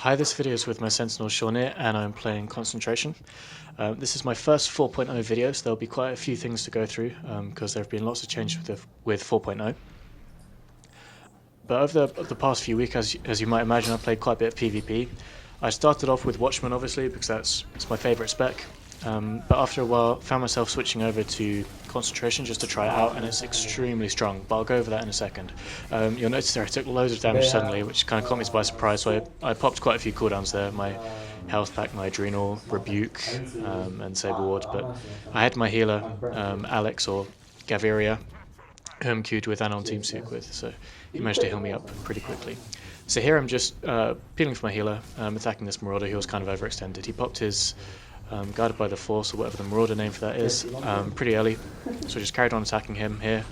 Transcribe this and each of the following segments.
Hi, this video is with my Sentinel Seanir, and I'm playing Concentration. This is my first 4.0 video, so there'll be quite a few things to go through because there have been lots of changes with 4.0. But over the past few weeks, as you might imagine, I've played quite a bit of PvP. I started off with Watchman, obviously, because it's my favourite spec. But after a while, found myself switching over to Concentration just to try it out, and it's extremely strong, but I'll go over that in a second. You'll notice there I took loads of damage suddenly, which kind of caught me by surprise, so I popped quite a few cooldowns there. My health pack, my Adrenal, Rebuke, and Saber Ward, but I had my healer, Alex or Gaviria, who I'm queued with and on Team Sook with, so he managed to heal me up pretty quickly. So here I'm just peeling for my healer, attacking this Marauder. He was kind of overextended. He popped his Guided by the Force, or whatever the Marauder name for that is, pretty early, so I just carried on attacking him here.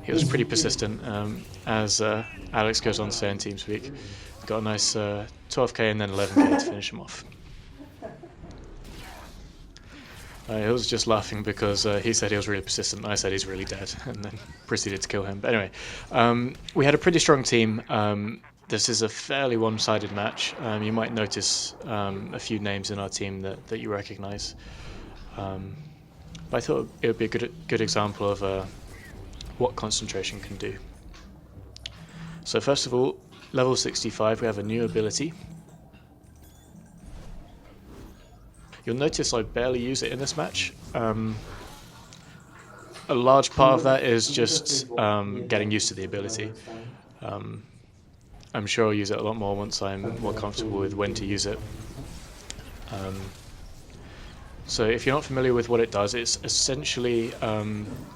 He was pretty persistent, as Alex goes on to say in TeamSpeak. Got a nice 12k and then 11k to finish him off. I was just laughing because he said he was really persistent, and I said he's really dead, and then proceeded to kill him. But anyway, we had a pretty strong team. This is a fairly one-sided match. You might notice a few names in our team that you recognise. But I thought it would be a good example of what Concentration can do. So first of all, level 65, we have a new ability. You'll notice I barely use it in this match. A large part of that is just getting used to the ability. I'm sure I'll use it a lot more once I'm more comfortable with when to use it. So if you're not familiar with what it does, it's essentially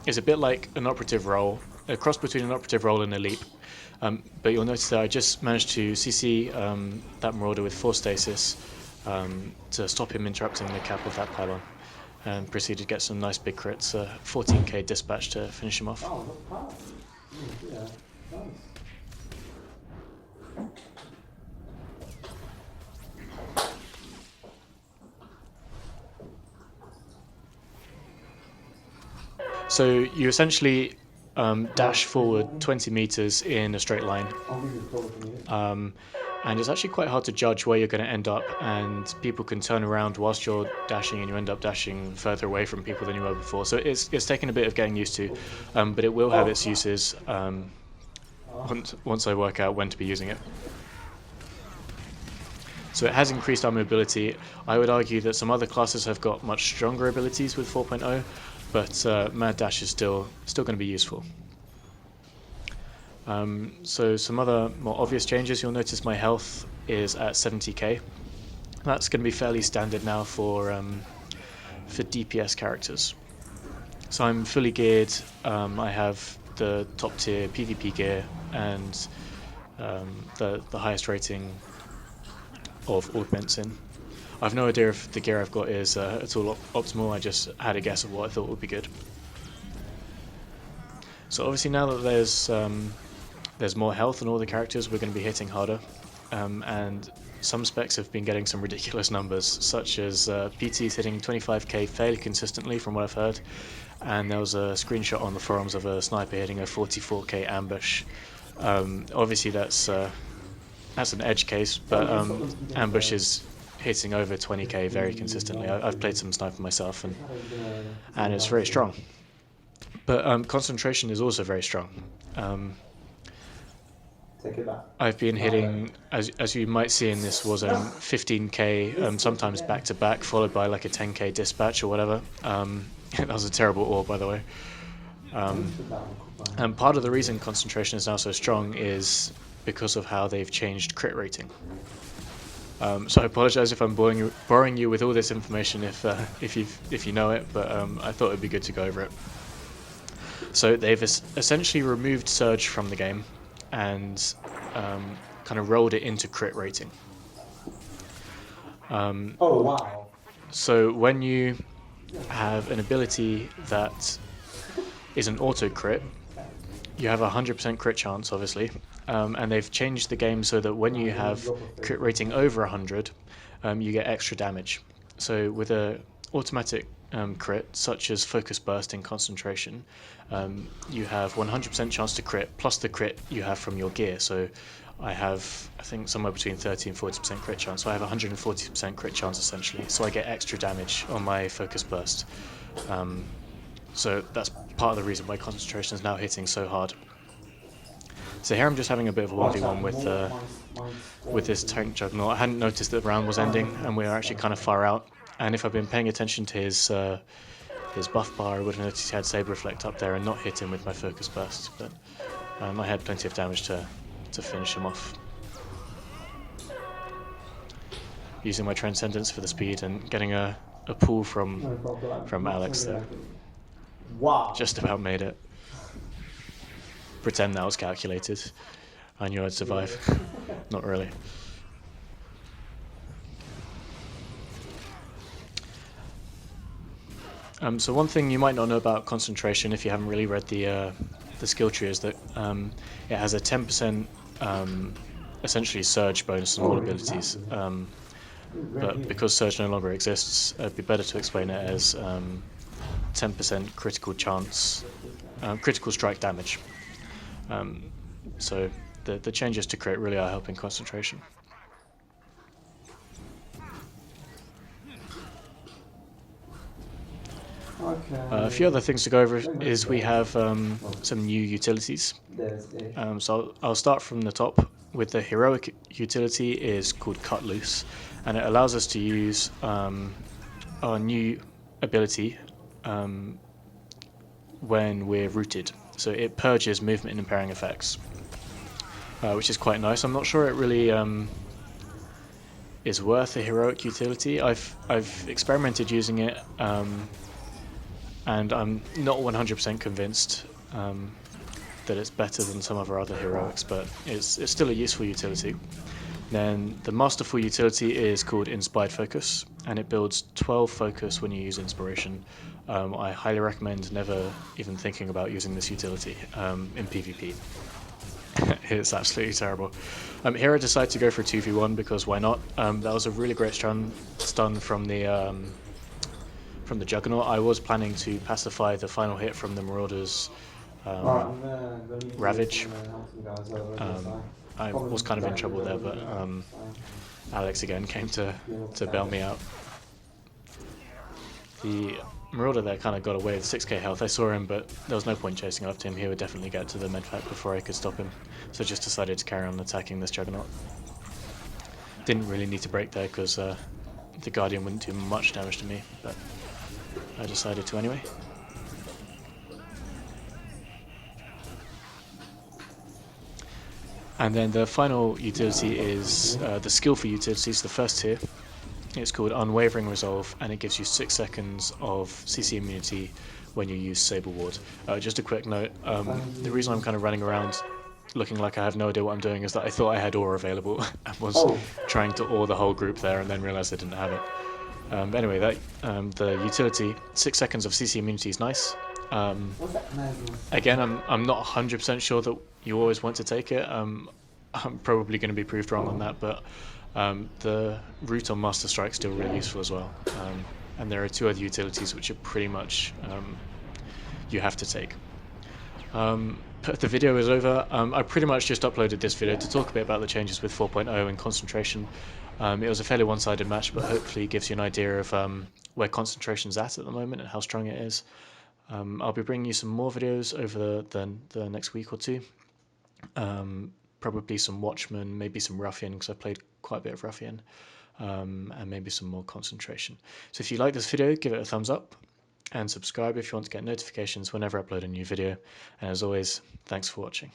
it's a bit like an operative role, a cross between an operative role and a leap. But you'll notice that I just managed to CC that Marauder with 4 stasis to stop him interrupting the cap of that pylon, and proceeded to get some nice big crits, 14k dispatch to finish him off. So you essentially dash forward 20 meters in a straight line. And it's actually quite hard to judge where you're going to end up, and people can turn around whilst you're dashing and you end up dashing further away from people than you were before. So it's taken a bit of getting used to, but it will have its uses once I work out when to be using it. So it has increased our mobility. I would argue that some other classes have got much stronger abilities with 4.0, but Mad Dash is still going to be useful. So some other more obvious changes, you'll notice my health is at 70k. That's going to be fairly standard now for DPS characters. So I'm fully geared. I have the top tier PvP gear and the highest rating of augments in. I've no idea if the gear I've got is at all optimal. I just had a guess of what I thought would be good. So obviously now that there's more health in all the characters, we're going to be hitting harder, and some specs have been getting some ridiculous numbers, such as PT's hitting 25k fairly consistently from what I've heard, and there was a screenshot on the forums of a sniper hitting a 44k ambush. Obviously that's an edge case, but ambush is hitting over 20k very consistently. I've played some sniper myself, and it's very strong. But Concentration is also very strong. I've been hitting, as you might see in this, was 15k, sometimes back to back, followed by like a 10k dispatch or whatever. That was a terrible ore, by the way. And part of the reason Concentration is now so strong is because of how they've changed crit rating. So I apologise if I'm boring you with all this information if you know it, but I thought it'd be good to go over it. So they've essentially removed Surge from the game and kind of rolled it into crit rating. Oh wow! So when you have an ability that is an auto crit, you have a 100% crit chance, obviously, and they've changed the game so that when you have crit rating over 100, you get extra damage. So with a automatic crit, such as focus burst in concentration, you have 100% chance to crit plus the crit you have from your gear. So I have, I think, somewhere between 30 and 40% crit chance. So I have 140% crit chance essentially. So I get extra damage on my focus burst. So that's part of the reason why concentration is now hitting so hard. So here I'm just having a bit of a 1v1 with this tank juggernaut. I hadn't noticed that the round was ending, and we were actually kind of far out. And if I'd been paying attention to his buff bar, I would have noticed he had Saber Reflect up there and not hit him with my focus burst. But I had plenty of damage to finish him off. Using my Transcendence for the speed and getting a pull from Alex there. Wow. Just about made it. Pretend that was calculated. I knew I'd survive. Not really. So one thing you might not know about concentration if you haven't really read the skill tree is that it has a 10% essentially surge bonus on all abilities. But because surge no longer exists, it'd be better to explain it as 10% critical chance, critical strike damage. So the changes to crit really are helping concentration. A few other things to go over is we have some new utilities. So I'll start from the top with the heroic utility is called Cut Loose, and it allows us to use our new ability when we're rooted. So it purges movement and impairing effects, which is quite nice. I'm not sure it really is worth a heroic utility. I've experimented using it, and I'm not 100% convinced that it's better than some of our other heroics, but it's still a useful utility. Then the masterful utility is called Inspired Focus, and it builds 12 focus when you use Inspiration. I highly recommend never even thinking about using this utility in PvP. It's absolutely terrible. Here I decided to go for 2v1 because why not? That was a really great stun from the Juggernaut. I was planning to pacify the final hit from the Marauders' Ravage. I was kind of in trouble there, but Alex again came to bail me out. The Marauder there kind of got away with 6k health. I saw him, but there was no point chasing after him. He would definitely get to the medpack before I could stop him. So I just decided to carry on attacking this Juggernaut. Didn't really need to break there because the Guardian wouldn't do much damage to me, but I decided to anyway. And then the final utility is the skill for utilities, the first tier. It's called Unwavering Resolve, and it gives you 6 seconds of CC immunity when you use Saber Ward. Just a quick note, the reason I'm kind of running around looking like I have no idea what I'm doing is that I thought I had Aura available and was trying to Aura the whole group there and then realised I didn't have it. But anyway, the utility, 6 seconds of CC immunity is nice. Again, I'm not 100% sure that you always want to take it. I'm probably going to be proved wrong on that, but the root on Master Strike is still really useful as well. And there are 2 other utilities which are pretty much you have to take. The video is over. I pretty much just uploaded this video to talk a bit about the changes with 4.0 and concentration. It was a fairly one-sided match, but hopefully gives you an idea of where concentration's at the moment and how strong it is. I'll be bringing you some more videos over the next week or 2. Probably some Watchman, maybe some Ruffian, because I played quite a bit of Ruffian, and maybe some more concentration. So if you like this video, give it a thumbs up, and subscribe if you want to get notifications whenever I upload a new video. And as always, thanks for watching.